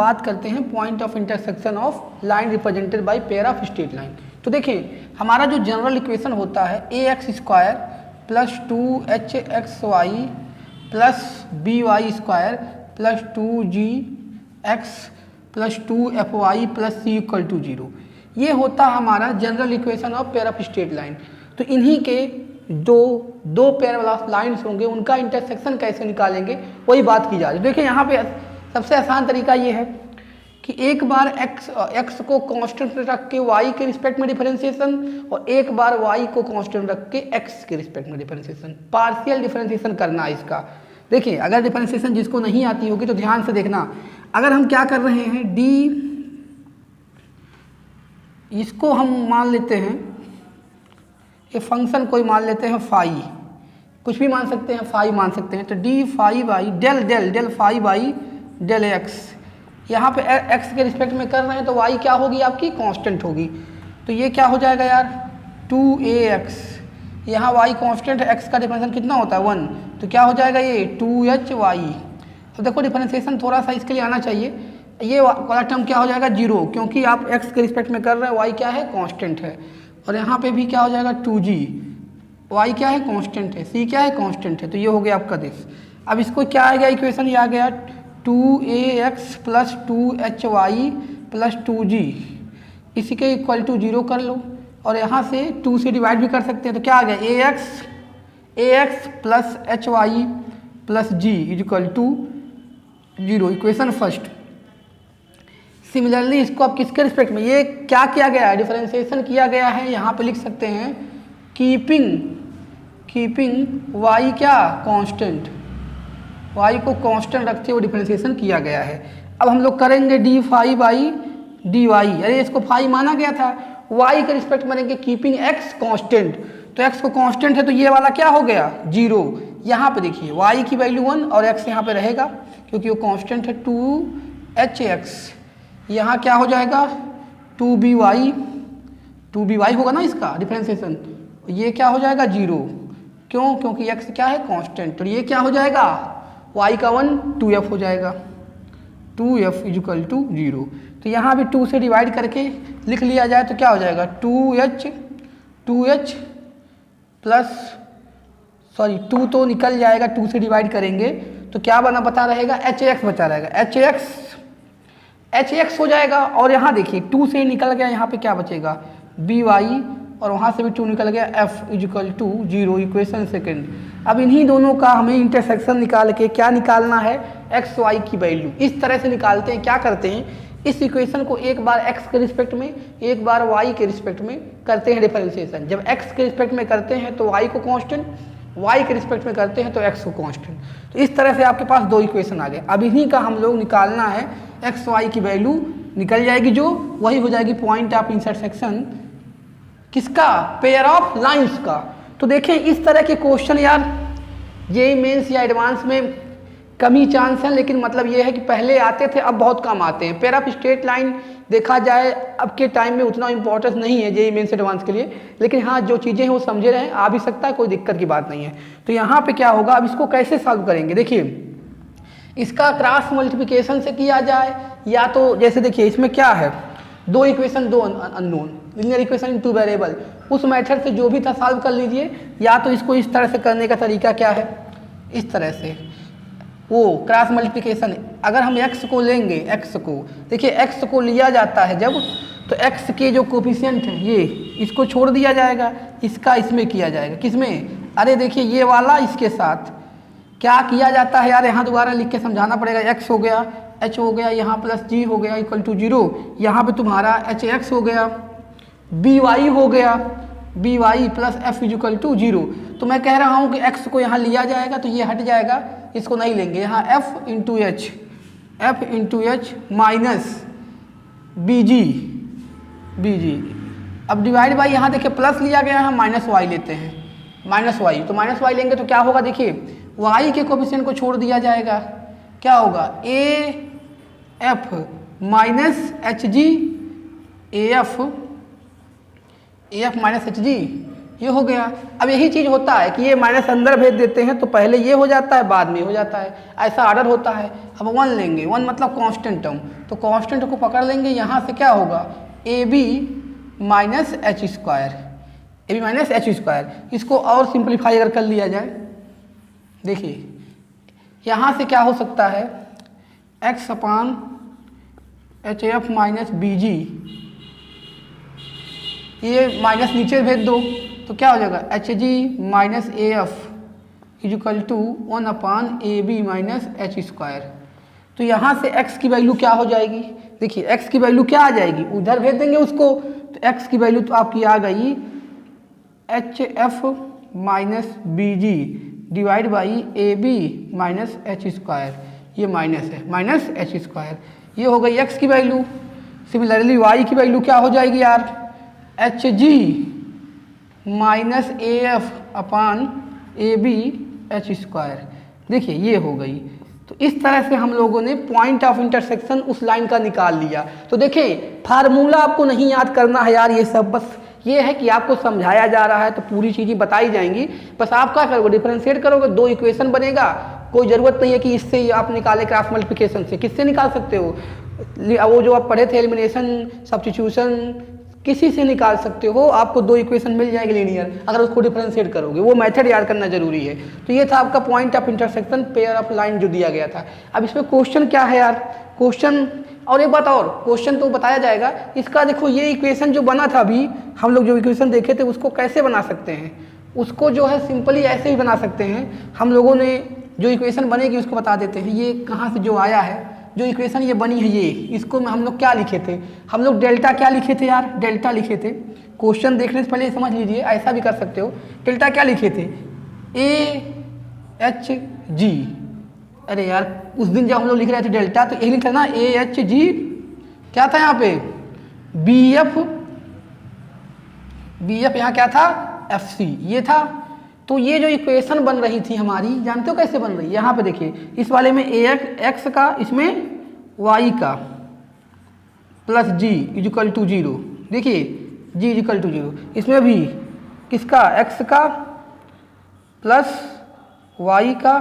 बात करते हैं point of intersection of line represented by pair of straight line. तो देखिए हमारा जो जनरल इक्वेशन होता है A X square plus 2hxy plus by square plus 2gx plus 2fy plus c equal to 0, ये होता है हमारा general equation of pair of straight line. तो इन्हीं के दो पेयर वाला लाइन्स होंगे, उनका इंटरसेक्शन कैसे निकालेंगे वही बात की जा रही है। देखिए यहाँ पे सबसे आसान तरीका ये है कि एक बार x को कांस्टेंट रख के y के रिस्पेक्ट में डिफरेंशिएशन और एक बार y को कांस्टेंट रख के x के रिस्पेक्ट में डिफरेंशिएशन, पार्शियल डिफरेंशिएशन करना है इसका। देखिए अगर डिफरेंशिएशन जिसको नहीं आती होगी तो ध्यान से देखना। अगर हम क्या कर रहे हैं d, इसको हम मान लेते हैं, ये फंक्शन कोई मान लेते हैं फाई, कुछ भी मान सकते हैं, फाई मान सकते हैं। तो D phi by del phi by del X, यहाँ पे x के रिस्पेक्ट में कर रहे हैं तो y क्या होगी आपकी कांस्टेंट होगी। तो ये क्या हो जाएगा यार 2ax, यहाँ y कांस्टेंट है, x का डिफरेंशिएशन कितना होता है 1, तो क्या हो जाएगा ये 2hy। तो देखो डिफरेंशिएशन थोड़ा सा इसके लिए आना चाहिए, ये वाला टर्म क्या हो जाएगा 0, क्योंकि आप x के रिस्पेक्ट में कर रहे हैं, y क्या है कांस्टेंट है। और यहाँ पे भी क्या हो जाएगा 2g, y क्या है कांस्टेंट है, c क्या है कांस्टेंट है। तो ये हो गया आपका दिस। अब इसको क्या आ गया इक्वेशन, ये आ गया 2ax plus 2hy plus 2g, इसी के इक्वल टू 0 कर लो और यहाँ से 2 से डिवाइड भी कर सकते हैं। तो क्या आ गया ax plus hy plus g is equal to 0, equation first. Similarly इसको आप किसके रिस्पेक्ट में, ये क्या किया गया है डिफरेंशिएशन किया गया है, यहाँ पे लिख सकते हैं कीपिंग y क्या कांस्टेंट, y को कांस्टेंट रखते हुए डिफरेंशिएशन किया गया है। अब हम लोग करेंगे D phi by D Y, अरे इसको फाई माना गया था, y के रिस्पेक्ट मानेंगे कीपिंग x कांस्टेंट, तो x को कांस्टेंट है तो ये वाला क्या हो गया 0। यहाँ पे देखिए y की वैल्यू 1 और x यहाँ पे रहेगा क्योंकि वो कांस्टेंट है 2hx, यहाँ क्या हो जाएगा 2by होगा ना इसका डिफरेंशिएशन, ये क्या हो जाएगा 0, क्यों, क्योंकि x क्या है कांस्टेंट। तो ये क्या हो जाएगा y का 1 2f हो जाएगा, 2f इज इक्वल टू 0। तो यहाँ भी 2 से डिवाइड करके लिख लिया जाए तो क्या हो जाएगा 2h प्लस 2 तो निकल जाएगा, 2 से डिवाइड करेंगे तो क्या बना बता रहेगा hx बचा रहेगा, hx हो जाएगा। और यहाँ देखिए 2 से निकल गया, यहाँ पे क्या बचेगा by और वहाँ से भी 2 निकल गया, f is equal to 0, equation second. अब इन्हीं दोनों का हमें इंटरसेक्शन निकाल के क्या निकालना है x y की वैल्यू, इस तरह से निकालते हैं। क्या करते हैं इस इक्वेशन को एक बार x के रिस्पेक्ट में एक बार y के रिस्पेक्ट में करते हैं डिफरेंशिएशन। जब x के रिस्पेक्ट में करते हैं तो y को कांस्टेंट, y के रिस्पेक्ट में करते हैं तो x को कांस्टेंट। तो इस तरह से आपके पास 2 इक्वेशन आ गए। अब इन्हीं का हम लोग निकालना है x y की वैल्यू निकल जाएगी, जो वही हो जाएगी पॉइंट ऑफ इंटरसेक्शन किसका, पेयर ऑफ लाइंस का। तो देखें इस तरह के क्वेश्चन यार जेईई मेंस या एडवांस में कम ही चांस है, लेकिन मतलब ये है कि पहले आते थे अब बहुत कम आते हैं। पेयर ऑफ स्ट्रेट लाइन देखा जाए अब के टाइम में उतना इंपॉर्टेंस नहीं है जेईई मेंस एडवांस के लिए, लेकिन हाँ जो चीज़ें हैं वो समझे रहें, आ भी सकता है, कोई दिक्कत की बात नहीं है। तो यहाँ पे क्या होगा, अब इसको कैसे सॉल्व करेंगे, देखिए इसका क्रॉस मल्टीप्लिकेशन से किया जाए या तो जैसे देखिए इसमें क्या है 2 equation 2 unknown, linear equation in 2 variable, उस मेथड से जो भी था सॉल्व कर लीजिए, या तो इसको इस तरह से करने का तरीका क्या है, इस तरह से वो क्रॉस मल्टीप्लिकेशन। अगर हम x को लेंगे, x को देखिए x को लिया जाता है जब, तो x के जो कोफिशिएंट है ये इसको छोड़ दिया जाएगा, इसका इसमें किया जाएगा, किसमें, अरे देखिए ये वाला इसके साथ क्या किया जाता है यार, यहाँ दोबारा लिख के समझाना पड़ेगा। x हो गया, h हो गया, यहाँ प्लस g हो गया इक्वल टू 0, यहाँ पे तुम्हारा hx हो गया, by हो गया, by plus f is equal to 0। तो मैं कह रहा हूँ कि x को यहाँ लिया जाएगा तो ये हट जाएगा, इसको नहीं लेंगे, यहाँ f into H minus bg। अब डिवाइड बाई यहाँ देखिए प्लस लिया गया है, माइनस y लेते हैं, माइनस y, तो माइनस y लेंगे तो क्या होगा, देखिए y के कोफिशिएंट को छोड़ दिया जाएगा, क्या होगा af minus hg, af minus hg, ये हो गया। अब यही चीज़ होता है कि ये माइनस अंदर भेज देते हैं तो पहले ये हो जाता है बाद में हो जाता है, ऐसा ऑर्डर होता है। अब 1 लेंगे, 1 मतलब कांस्टेंट टर्म, तो कांस्टेंट को पकड़ लेंगे, यहाँ से क्या होगा A B minus H square, A B minus H square. इसको और सिंप्लीफाई अगर कर लिया जाए, देखिए यहाँ से क्या हो सकता है X upon H F minus B G, ये माइनस नीचे भेज दो तो क्या हो जाएगा H G minus A F is equal to 1 upon A B minus H square. तो यहाँ से x की वैल्यू क्या हो जाएगी, देखिए x की वैल्यू क्या आ जाएगी, उधर भेज देंगे उसको, तो x की वैल्यू तो आपकी आ गई H F minus B G divide by A B minus H square, ये माइनस है माइनस एच स्क्वायर, ये हो गई x की वैल्यू। सिमिलरली y की वैल्यू क्या हो जाएगी यार, H G minus A F upon A B H square, देखिए ये हो गई। तो इस तरह से हम लोगों ने पॉइंट ऑफ इंटरसेक्शन उस लाइन का निकाल लिया। तो देखिए फार्मूला आपको नहीं याद करना है यार, ये सब बस ये है कि आपको समझाया जा रहा है तो पूरी चीज़ें बताई जाएंगी, बस आप क्या करोगे डिफरेंशिएट करोगे, 2 इक्वेशन बनेगा। कोई ज़रूरत नहीं है कि इससे आप निकाले क्रॉस मल्टीप्लिकेशन से, किससे निकाल सकते हो, वो जो आप पढ़े थे एलिमिनेशन सब्स्टिट्यूशन, किसी से निकाल सकते हो। आपको 2 इक्वेशन मिल जाएगी लीनियर, अगर उसको डिफरेंशिएट करोगे, वो मेथड याद करना जरूरी है। तो ये था आपका point of intersection pair of line जो दिया गया था। अब इसमें क्वेश्चन क्या है यार, क्वेश्चन और एक बात और, क्वेश्चन तो बताया जाएगा इसका। देखो ये इक्वेशन जो बना था अभी हम लोग जो इक्वेशन देखे थे उसको कैसे बना सकते हैं, उसको जो है सिंपली ऐसे भी बना सकते हैं। हम लोगों ने जो इक्वेशन बनेगी उसको बता देते हैं, ये कहाँ से जो आया है, जो इक्वेशन ये बनी है ये, इसको हम लोग क्या लिखे थे, हम लोग डेल्टा क्या लिखे थे यार, डेल्टा लिखे थे। क्वेश्चन देखने से पहले समझ लीजिए, ऐसा भी कर सकते हो। डेल्टा क्या लिखे थे, ए एच जी, अरे यार उस दिन जब हम लोग लिख रहे थे डेल्टा तो यही लिखा ना ए एच जी, क्या था यहाँ पे बी एफ, यहाँ क्या था एफ सी, ये था। तो ये जो इक्वेशन बन रही थी हमारी, जानते हो कैसे बन रही है, यहाँ पे देखिए इस वाले में ए एक्स का, इसमें वाई का प्लस जी इजिकल टू 0, देखिए जी इजिकल टू 0, इसमें भी किसका एक्स का प्लस वाई का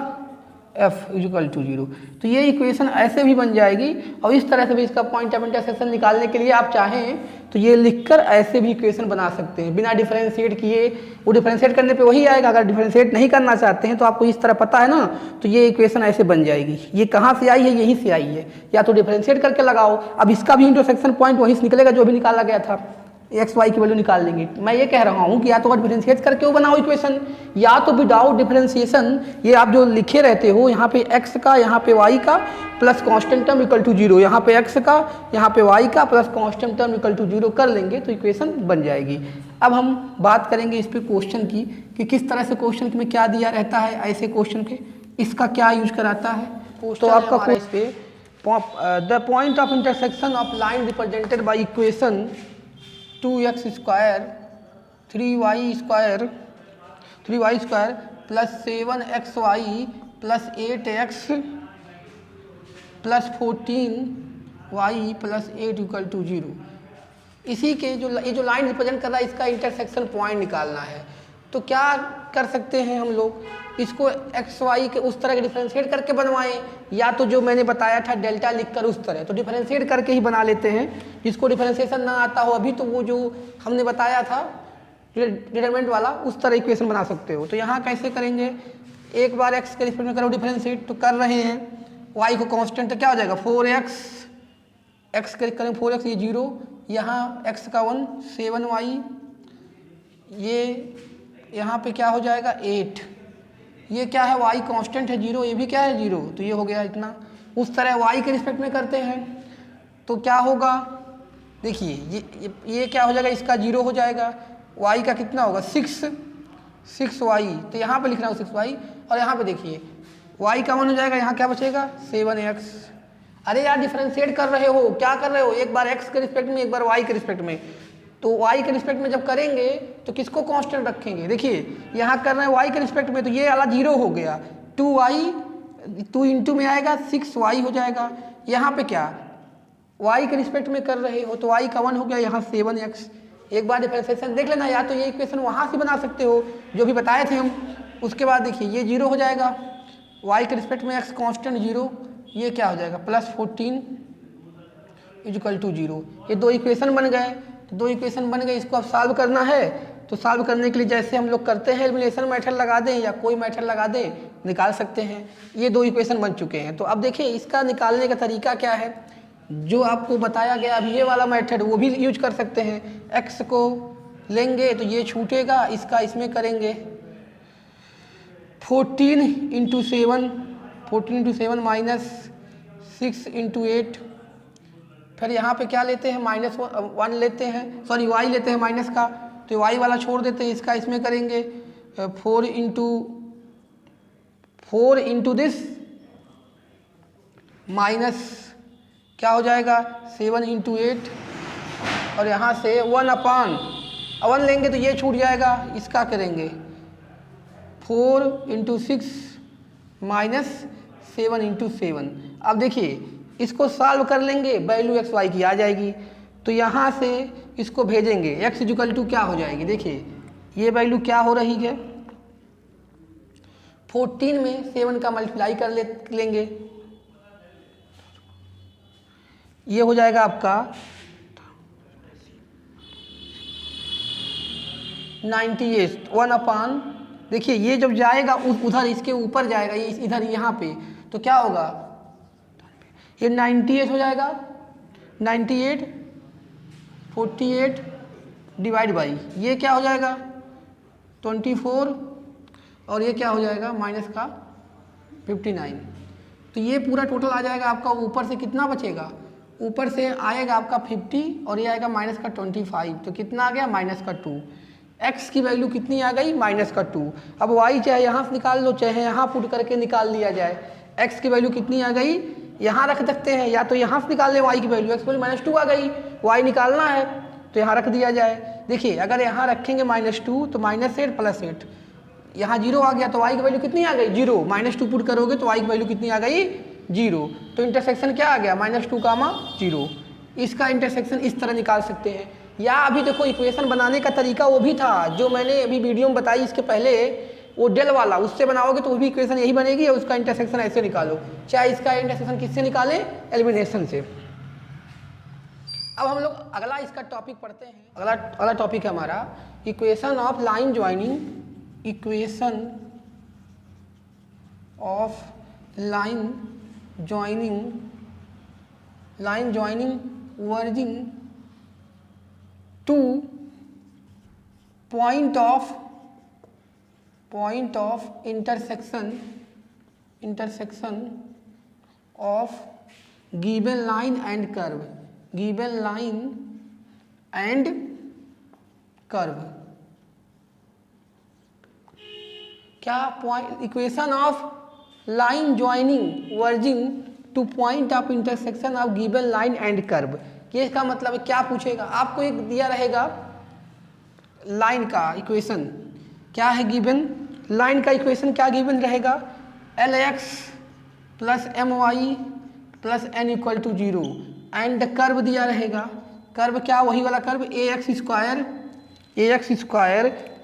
एफ इजिकल टू 0। तो ये इक्वेशन ऐसे भी बन जाएगी, और इस तरह से भी इसका पॉइंट ऑफ इंटरसेक्शन निकालने के लिए आप चाहें तो ये लिखकर ऐसे भी इक्वेशन बना सकते हैं बिना डिफरेंशिएट किए। वो डिफरेंशिएट करने पे वही आएगा, अगर डिफरेंशिएट नहीं करना चाहते हैं तो आपको इस तरह पता है ना, तो ये इक्वेशन ऐसे बन जाएगी। ये कहाँ से आई है, यहीं से आई है, या तो डिफरेंशिएट करके लगाओ। अब इसका भी इंटरसेक्शन पॉइंट वहीं से निकलेगा जो भी निकाला गया था, एक्स वाई की वैल्यू निकाल लेंगे। मैं ये कह रहा हूँ कि या तो डिफरेंशिएट करके वो बनाओ इक्वेशन, या तो विदाउट डिफरेंशिएशन ये आप जो लिखे रहते हो यहाँ पे एक्स का, यहाँ पे वाई का plus constant term equal to 0, यहाँ पे एक्स का, यहाँ पे वाई का plus constant term equal to 0 कर लेंगे तो इक्वेशन बन जाएगी। अब हम बात करेंगे इस पे क्वेश्चन की कि किस तरह से क्वेश्चन में क्या दिया रहता है, ऐसे क्वेश्चन के इसका क्या यूज कराता है। तो आपका इस पे the point of intersection of line represented by equation 2x square 3y square plus 7xy plus 8x plus 14y plus 8 equal to 0, इसी के जो ये जो लाइन रिप्रेजेंट कर रहा है इसका इंटरसेक्शन पॉइंट निकालना है। तो क्या कर सकते हैं हम लोग, इसको एक्स वाई के उस तरह के डिफरेंशिएट करके बनवाएं, या तो जो मैंने बताया था डेल्टा लिखकर उस तरह, तो डिफरेंशिएट करके ही बना लेते हैं। जिसको डिफरेंशिएशन ना आता हो अभी, तो वो जो हमने बताया था डिटरमिनेंट वाला, उस तरह इक्वेशन बना सकते हो। तो यहाँ कैसे करेंगे, एक बार एक्स के रिस्पेक्ट में करो डिफरेंशिएट, तो कर रहे हैं। वाई को कांस्टेंट, तो क्या हो जाएगा 4x, एक्स के करें 4x, ये 0, यहाँ x का 1 7y, ये यहाँ पे क्या हो जाएगा 8, ये क्या है y कांस्टेंट है 0, ये भी क्या है 0, तो ये हो गया इतना। उस तरह y के रिस्पेक्ट में करते हैं तो क्या होगा, देखिए ये क्या हो जाएगा, इसका 0 हो जाएगा, y का कितना होगा 6y, तो यहाँ पे लिख रहा हूँ 6y, और यहाँ पे देखिए y का 1 हो जाएगा, यहाँ क्या बचेगा 7x। अरे यार डिफरेंशिएट कर रहे हो, क्या कर रहे हो, एक बार x के रिस्पेक्ट में एक बार y के रिस्पेक्ट में, तो y के रिस्पेक्ट में जब करेंगे तो किसको कांस्टेंट रखेंगे, देखिए यहाँ कर रहे हैं y के रिस्पेक्ट में, तो ये वाला 0 हो गया, 2 इंटू में आएगा 6y हो जाएगा। यहाँ पे क्या y के रिस्पेक्ट में कर रहे हो तो y का 1 हो गया, यहाँ 7x, एक बार डिफरेंशिएशन देख लेना, या तो ये इक्वेशन वहाँ से बना सकते हो जो भी बताए थे हम। उसके बाद देखिए ये 0 हो जाएगा, y के रिस्पेक्ट में x कांस्टेंट 0, ये क्या हो जाएगा +14 = 0। ये दो इक्वेशन बन गए। तो दो इक्वेशन बन गए, इसको अब सॉल्व करना है। तो सॉल्व करने के लिए जैसे हम लोग करते हैं एलिमिनेशन मेथड लगा दें या कोई मेथड लगा दें, निकाल सकते हैं। ये दो इक्वेशन बन चुके हैं। तो अब देखिए इसका निकालने का तरीका क्या है, जो आपको बताया गया अभी ये वाला मेथड वो भी यूज कर सकते हैं। x को लेंगे तो ये छूटेगा, इसका इसमें करेंगे 14 × 7, 14 × 7 -6 × 8। फिर यहाँ पे क्या लेते हैं -1 लेते हैं, सॉरी y लेते हैं माइनस का, तो y वाला छोड़ देते हैं, इसका इसमें करेंगे 4 × दिस माइनस क्या हो जाएगा 7 × 8, और यहाँ से 1/1 लेंगे तो ये छूट जाएगा, इसका करेंगे 4 × 6 -7 × 7। अब देखिए इसको सॉल्व कर लेंगे, वैल्यू x y की आ जाएगी। तो यहाँ से इसको भेजेंगे, x = क्या हो जाएगी, देखिए ये वैल्यू क्या हो रही है, 14 में 7 का मल्टीप्लाई कर लेंगे, ये हो जाएगा आपका 98 1/, देखिए ये जब जाएगा उधर इसके ऊपर जाएगा, इधर यहाँ पे, तो क्या होगा ये 98 हो जाएगा, 98 48 डिवाइड बाई ये क्या हो जाएगा 24, और ये क्या हो जाएगा माइनस का 59। तो ये पूरा टोटल आ जाएगा आपका, ऊपर से कितना बचेगा, ऊपर से आएगा आपका 50 और ये आएगा माइनस का 25, तो कितना आ गया -2। x की वैल्यू कितनी आ गई -2। अब y चाहे यहाँ से निकाल लो चाहे यहाँ पुट करके निकाल लिया जाए, x की वैल्यू कितनी आ गई, यहाँ रख सकते हैं, या तो यहाँ से निकाल लें y की वैल्यू, x की वैल्यू -2 आ गई, y निकालना है तो यहाँ रख दिया जाए। देखिए अगर यहाँ रखेंगे -2 तो -8 + 8, यहाँ 0 आ गया तो y की वैल्यू कितनी आ गई 0, -2 पुट करोगे तो y की वैल्यू कितनी आ गई 0। तो इंटरसेक्शन क्या आ गया -2, 0। इसका इंटरसेक्शन इस तरह निकाल सकते हैं। या अभी देखो इक्वेशन बनाने का तरीका वो भी था जो मैंने अभी वीडियो में बताई इसके पहले, वो डेल वाला, उससे बनाओगे तो वो भी इक्वेशन यही बनेगी, और उसका इंटरसेक्शन ऐसे निकालो, चाहे इसका इंटरसेक्शन किससे निकालें, एलिमिनेशन से। अब हम लोग अगला इसका टॉपिक पढ़ते हैं। अगला टॉपिक है हमारा equation of line joining, equation of line joining verging to point of intersection of given line and curve, क्या point, equation of line joining verging to point of intersection of given line and curve. ये इसका मतलब है क्या पूछेगा आपको, एक दिया रहेगा लाइन का इक्वेशन, क्या है गिवन, लाइन का इक्वेशन क्या गिवन रहेगा, Lx + My + n = 0 and curve दिया रहेगा, कर्व क्या वही वाला कर्व ax²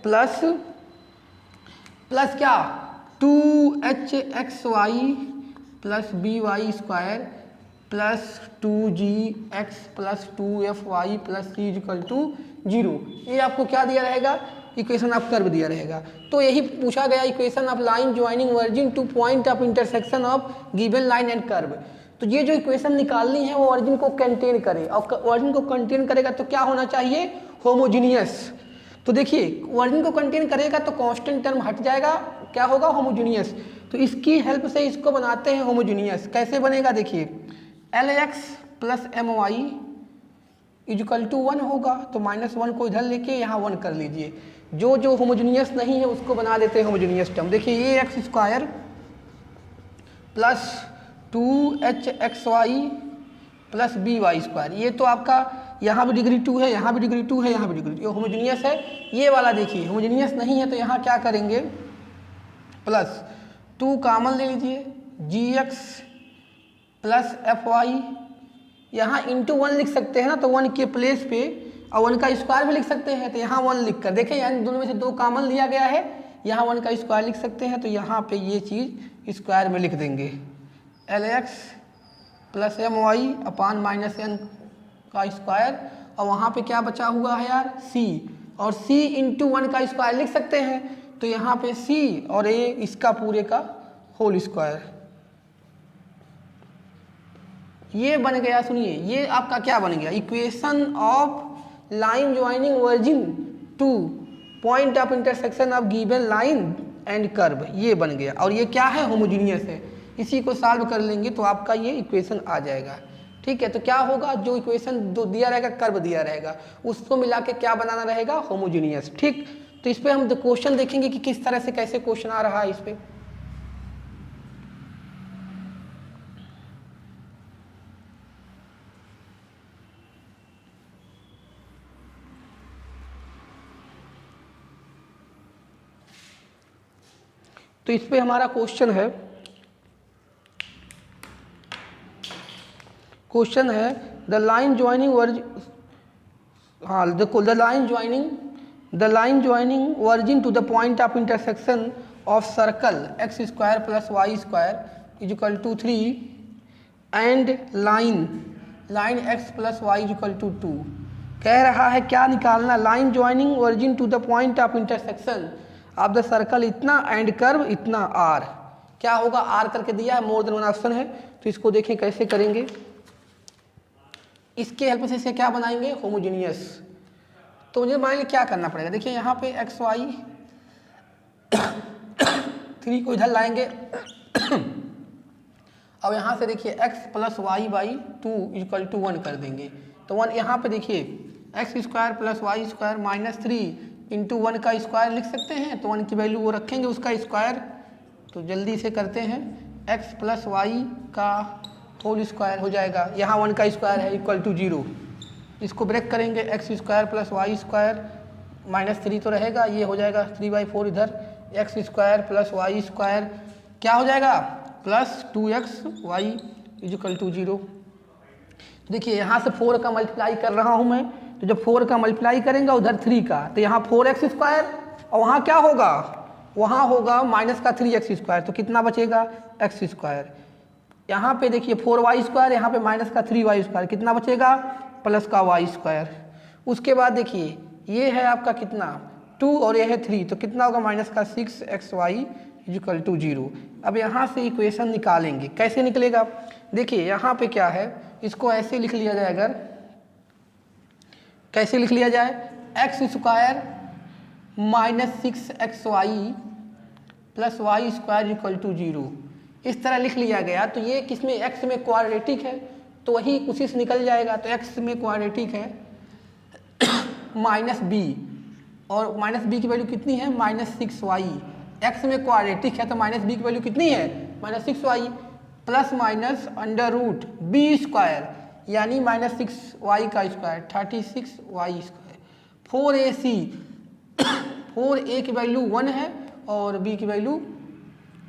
प्लस क्या 2hxy + by² + 2gx + 2fy + c = 0। ये आपको क्या दिया रहेगा, इक्वेशन ऑफ कर्व दिया रहेगा। तो यही पूछा गया equation of line joining origin to point of intersection of given line and curve. तो ये जो इक्वेशन निकालनी है वो ऑरिजिन को कंटेन करे, और ऑरिजिन को कंटेन करेगा तो क्या होना चाहिए, होमोजीनियस। तो देखिए ऑरिजिन को कंटेन करेगा तो कांस्टेंट टर्म हट जाएगा, क्या होगा होमोजीनियस। तो इसकी हेल्प से इसको बनाते हैं होमोजीनियस। कैसे बनेगा देखिए, Lx + My = 1 होगा, तो -1 को इधर लेके यहाँ 1 कर लीजिए। जो होमोजीनियस नहीं है उसको बना देते हैं होमोजीनियस टर्म। देखिए ax² + 2hxy + by², ये तो आपका यहाँ भी डिग्री 2 है, यहाँ भी डिग्री 2 है, यहाँ भी डिग्री 2, ये होमोजीनियस है। ये वाला देखिए होमोजीनियस नहीं है, तो यहाँ क्या करेंगे +2 कॉमन ले लीजिए, gx + fy, यहाँ × 1 लिख सकते हैं ना, तो 1 के प्लेस पे और 1 का स्क्वायर भी लिख सकते हैं, तो यहाँ 1 लिख कर देखें, यानी दोनों में से 2 कॉमन लिया गया है, यहाँ 1 का स्क्वायर लिख सकते हैं, तो यहाँ पे ये चीज़ स्क्वायर में लिख देंगे LX plus MY upon minus n का स्क्वायर, और वहाँ पे क्या बचा हुआ है यार C, और C इंटू 1 का स्क्वायर लिख सकते हैं, तो यहाँ पे C और A इसका पूरे का होल स्क्वायर। ये बन गया, सुनिए ये आपका क्या बन गया, equation of line joining origin to point of intersection of given line and curve, ये बन गया। और ये क्या है, होमोजीनियस है। इसी को सॉल्व कर लेंगे तो आपका ये इक्वेशन आ जाएगा। ठीक है, तो क्या होगा, जो इक्वेशन दो दिया रहेगा, कर्व दिया रहेगा, उसको मिला के क्या बनाना रहेगा, होमोजीनियस। ठीक, तो इस पर हम क्वेश्चन देखेंगे कि किस तरह से कैसे क्वेश्चन आ रहा है इस पर। तो इस पे हमारा क्वेश्चन है, the line joining origin to the point of intersection of circle X square plus Y square is equal to 3 and line X plus Y is equal to 2। कह रहा है क्या निकालना, line joining origin to the point of intersection of the circle इतना and curve इतना आर। क्या होगा, आर करके दिया है, मोर देन वन ऑप्शन है, तो इसको देखें कैसे करेंगे। इसके हेल्प से इसे क्या बनाएंगे, होमोजीनियस। तो मुझे मान लीजिए क्या करना पड़ेगा, देखिए यहाँ पे एक्स वाई 3 को इधर लाएंगे अब यहाँ से देखिए x plus Y by 2 equal to 1 कर देंगे, तो 1 यहाँ पे देखिए X square plus Y square minus 3 into 1 का स्क्वायर लिख सकते हैं, तो 1 की वैल्यू वो रखेंगे उसका स्क्वायर। तो जल्दी से करते हैं, x प्लस वाई का होल स्क्वायर हो जाएगा, यहाँ 1 का स्क्वायर है इक्वल टू 0, इसको ब्रेक करेंगे, X square plus Y square minus 3 तो रहेगा, ये हो जाएगा 3/4 इधर, X square plus Y square क्या हो जाएगा प्लस 2xy इजिकल टू 0। देखिए यहाँ से 4 का मल्टीप्लाई कर रहा हूँ मैं, तो जब 4 का मल्टीप्लाई करेंगे उधर 3 का, तो यहाँ 4x स्क्वायर और वहाँ क्या होगा, वहाँ होगा माइनस का 3x स्क्वायर, तो कितना बचेगा x स्क्वायर। यहाँ पे देखिए 4y स्क्वायर, यहाँ पे माइनस का 3y स्क्वायर, कितना बचेगा प्लस का y स्क्वायर। उसके बाद देखिए ये है आपका कितना 2 और ये है 3, तो कितना होगा माइनस का 6xy इजिकल टू 0। अब यहाँ से इक्वेशन निकालेंगे, कैसे निकलेगा, देखिए यहाँ पे क्या है, इसको ऐसे लिख लिया जाए, अगर कैसे लिख लिया जाए, X square minus 6xy plus Y square equal to 0, इस तरह लिख लिया गया। तो ये किस में, एक्स में क्वाड्रेटिक है, तो वही उसी से निकल जाएगा, तो एक्स में क्वाड्रेटिक है माइनस बी, और माइनस बी की वैल्यू कितनी है माइनस 6y, एक्स में क्वाड्रेटिक है तो माइनस बी की वैल्यू कितनी है minus 6y, plus minus under root B square यानी माइनस 6y का square 36y square, 4ac 4a की वैल्यू 1 है और b की वैल्यू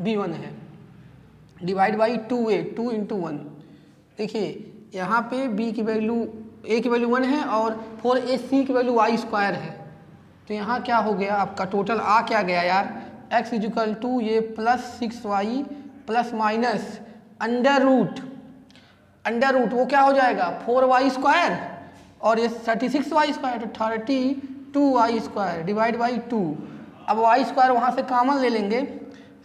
b1 है, डिवाइड बाई 2a 2 इंटू 1। देखिए यहाँ पे b की वैल्यू a की वैल्यू 1 है और 4ac की वैल्यू y स्क्वायर है, तो यहाँ क्या हो गया आपका टोटल आ क्या गया यार, x इजिकल टू ये plus 6y plus minus under root वो क्या हो जाएगा 4y स्क्वायर और ये 36y स्क्वायर, तो 32y स्क्वायर डिवाइड बाई 2। अब y स्क्वायर वहाँ से कॉमन ले लेंगे,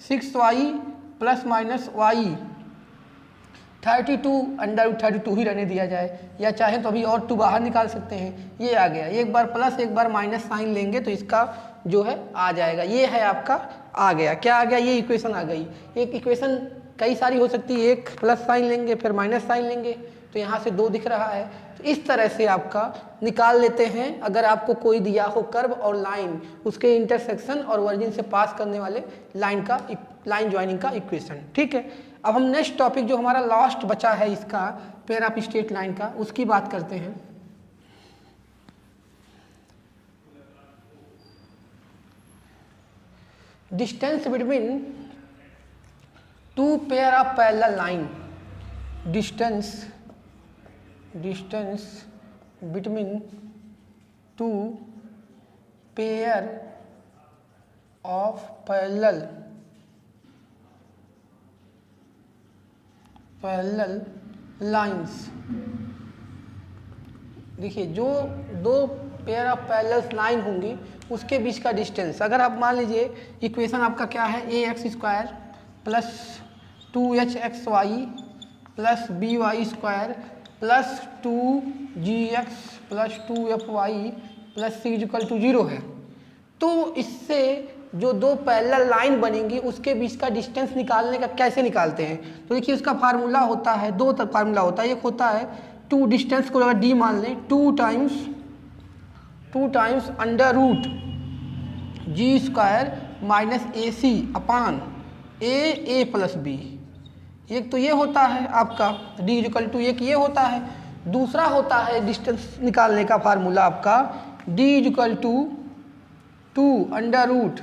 6y plus minus y 32 under root 32 ही रहने दिया जाए, या चाहे तो अभी और 2 बाहर निकाल सकते हैं। ये आ गया, एक बार प्लस एक बार माइनस साइन लेंगे तो इसका जो है आ जाएगा, ये है आपका आ गया, क्या आ गया, ये इक्वेशन आ गई। एक इक्वेशन कई सारी हो सकती है, एक प्लस साइन लेंगे फिर माइनस साइन लेंगे, तो यहाँ से 2 दिख रहा है, तो इस तरह से आपका निकाल लेते हैं। अगर आपको कोई दिया हो कर्व और लाइन, उसके इंटरसेक्शन और वर्जिन से पास करने वाले लाइन ज्वाइनिंग का इक्वेशन। ठीक है, अब हम नेक्स्ट टॉपिक जो हमारा लास्ट बचा है इसका पेयर ऑफ स्ट्रेट लाइन का, उसकी बात करते हैं। Distance between 2 pair of parallel line, distance between two pair of parallel lines. देखिए जो दो पेयर ऑफ पैरेलल लाइन होंगी उसके बीच का डिस्टेंस, अगर आप मान लीजिए इक्वेशन आपका क्या है, A X square plus 2hxy plus by square plus 2gx plus 2fy plus c equal to 0 है। तो इससे जो दो पैरेलल लाइन बनेंगी उसके बीच का डिस्टेंस निकालने का कैसे निकालते हैं, तो देखिए उसका फार्मूला होता है, दो फार्मूला होता है। एक होता है टू, डिस्टेंस को अगर d मान लें, टू टाइम्स अंडर रूट जी स्क्वायर माइनस ए सी अपान ए प्लस बी। एक तो ये होता है आपका d इक्वल टू, एक ये होता है। दूसरा होता है डिस्टेंस निकालने का फार्मूला आपका d equal to two under root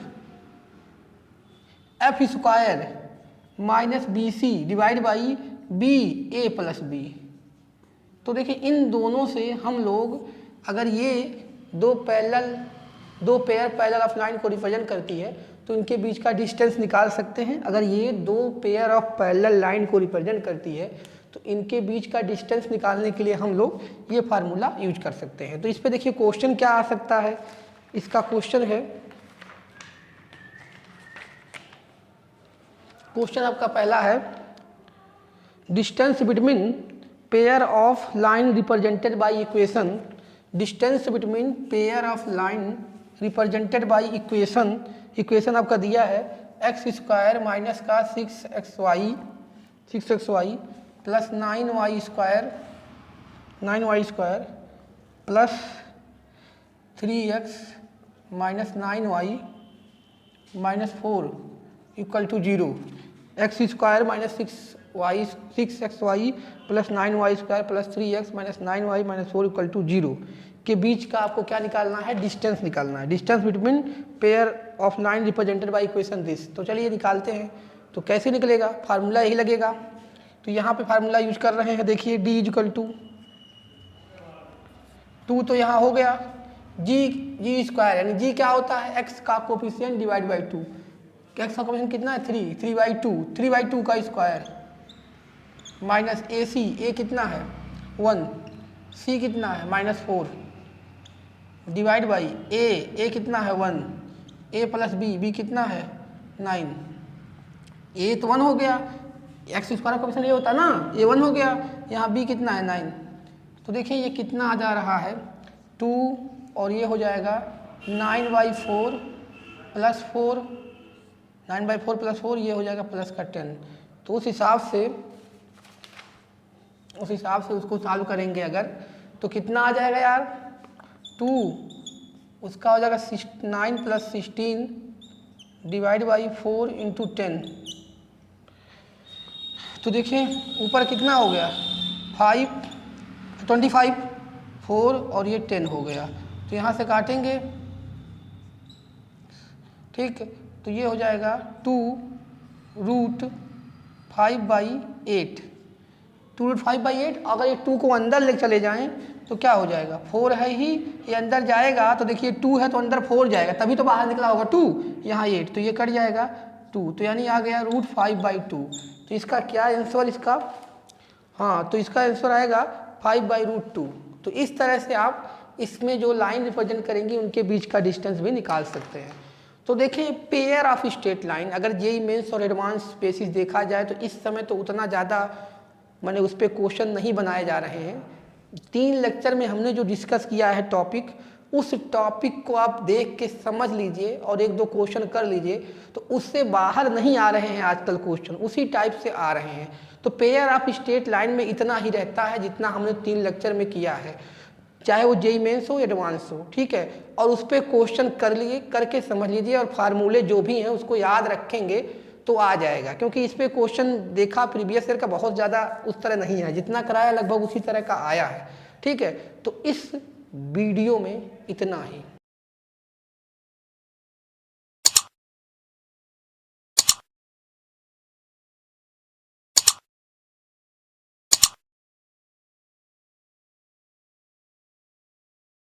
F square minus B C divide by B A plus B. तो देखिए इन दोनों से हम लोग, अगर ये दो पेयर पैरेलल ऑफ लाइन को रिप्रेजेंट करती है तो इनके बीच का डिस्टेंस निकाल सकते हैं। अगर ये दो पेयर ऑफ पैरेलल लाइन को रिप्रेजेंट करती है तो इनके बीच का डिस्टेंस निकालने के लिए हम लोग ये फार्मूला यूज कर सकते हैं। तो इस पे देखिए क्वेश्चन क्या आ सकता है, इसका क्वेश्चन है, क्वेश्चन आपका पहला है distance between pair of line represented by equation, distance between pair of line represented by equation आपका दिया है एक्स स्क्वायर माइनस का 6xy plus 9y square plus 3x minus 9y minus 4 equal to 0, X square minus 6xy plus 9y square plus 3x minus 9y minus 4 equal to 0 के बीच का आपको क्या निकालना है, डिस्टेंस निकालना है, distance between pair of line represented by equation this. तो चलिए निकालते हैं। तो कैसे निकलेगा, फार्मूला यही लगेगा। तो यहाँ पे फार्मूला यूज कर रहे हैं, देखिए d इक्वल टू टू, तो यहाँ हो गया जी स्क्वायर, यानी जी क्या होता है, x का कोफिशिएंट डिवाइड बाई 2। एक्स का कोफिशिएंट कितना है 3/2 का स्क्वायर माइनस ए सी, ए कितना है 1, सी कितना है माइनस 4 डिवाइड बाई ए कितना है 1, ए प्लस बी कितना है 9, ए तो 1 हो गया, एक्स स्क्वायर का कोफिशिएंट ये होता ना, ए 1 हो गया, यहाँ बी कितना है 9। तो देखिए ये कितना आ जा रहा है 2 और ये हो जाएगा 9/4 प्लस 4, 9/4 प्लस 4 ये हो जाएगा प्लस का 10। तो उस हिसाब से उसको सॉल्व करेंगे अगर, तो कितना आ जाएगा यार 2, उसका हो जाएगा 9 प्लस 16 डिवाइड बाई 4 इंटू 10। तो देखिए ऊपर कितना हो गया 25, 4 और ये 10 हो गया। तो यहाँ से काटेंगे, ठीक, तो ये हो जाएगा 2√5/8, 2√5/8। अगर ये 2 को अंदर ले चले जाएं तो क्या हो जाएगा, 4 है ही, ये अंदर जाएगा तो देखिए 2 है तो अंदर 4 जाएगा, तभी तो बाहर निकला होगा 2, यहाँ 8, तो ये कट जाएगा 2, तो यानी आ गया √5/2। तो इसका क्या आंसर, इसका हाँ, तो इसका आंसर आएगा 5/√2। तो इस तरह से आप इसमें जो लाइन रिप्रेजेंट करेंगी उनके बीच का डिस्टेंस भी निकाल सकते हैं। तो देखिए पेयर ऑफ स्ट्रेट लाइन, अगर जेईई मेंस और एडवांस बेसिस देखा जाए तो इस समय तो उतना ज़्यादा मैंने उस पर क्वेश्चन नहीं बनाए जा रहे हैं। 3 लेक्चर में हमने जो डिस्कस किया है टॉपिक, उस टॉपिक को आप देख के समझ लीजिए और 1-2 क्वेश्चन कर लीजिए, तो उससे बाहर नहीं आ रहे हैं आजकल क्वेश्चन, उसी टाइप से आ रहे हैं। तो पेयर ऑफ स्ट्रेट लाइन में इतना ही रहता है जितना हमने 3 लेक्चर में किया है, चाहे वो जेईई मेंस हो एडवांस हो, ठीक है। और उस पर क्वेश्चन करके समझ लीजिए और फार्मूले जो भी हैं उसको याद रखेंगे तो आ जाएगा, क्योंकि इस पे क्वेश्चन देखा प्रीवियस ईयर का बहुत ज़्यादा उस तरह नहीं है, जितना कराया लगभग उसी तरह का आया है, ठीक है। तो इस वीडियो में इतना ही।